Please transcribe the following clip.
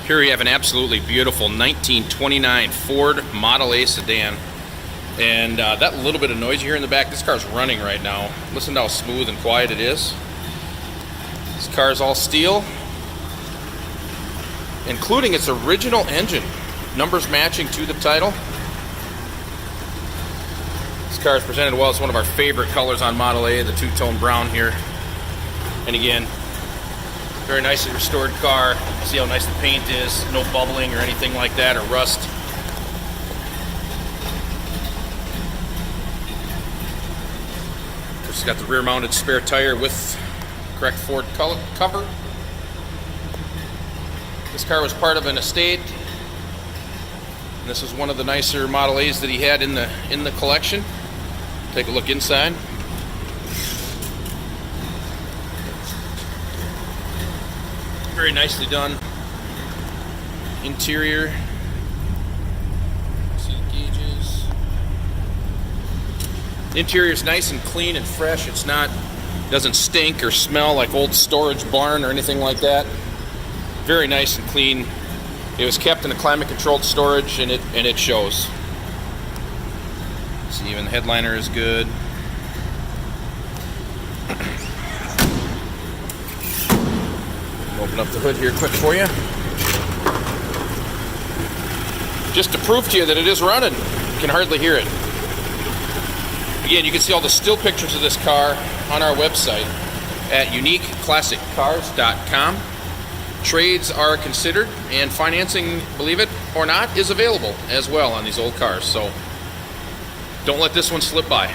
Here we have an absolutely beautiful 1929 Ford Model A sedan. And that little bit of noise you hear in the back, this car's running right now. Listen to how smooth and quiet it is. This car is all steel, including its original engine. Numbers matching to the title. This car is presented well. It's one of our favorite colors on Model A, the two-tone brown here. And again, very nicely restored car. See how nice the paint is. No bubbling or anything like that, or rust. It's got the rear-mounted spare tire with correct Ford cover. This car was part of an estate. And this is one of the nicer Model A's that he had in the collection. Take a look inside. Very nicely done. Interior. Seat gauges. The interior is nice and clean and fresh. It's not, doesn't stink or smell like old storage barn or anything like that. Very nice and clean. It was kept in a climate-controlled storage, and it shows. See, even the headliner is good. Open up the hood here quick for you. Just to prove to you that it is running. You can hardly hear it. Again, you can see all the still pictures of this car on our website at uniqueclassiccars.com. Trades are considered, and financing, believe it or not, is available as well on these old cars. So don't let this one slip by.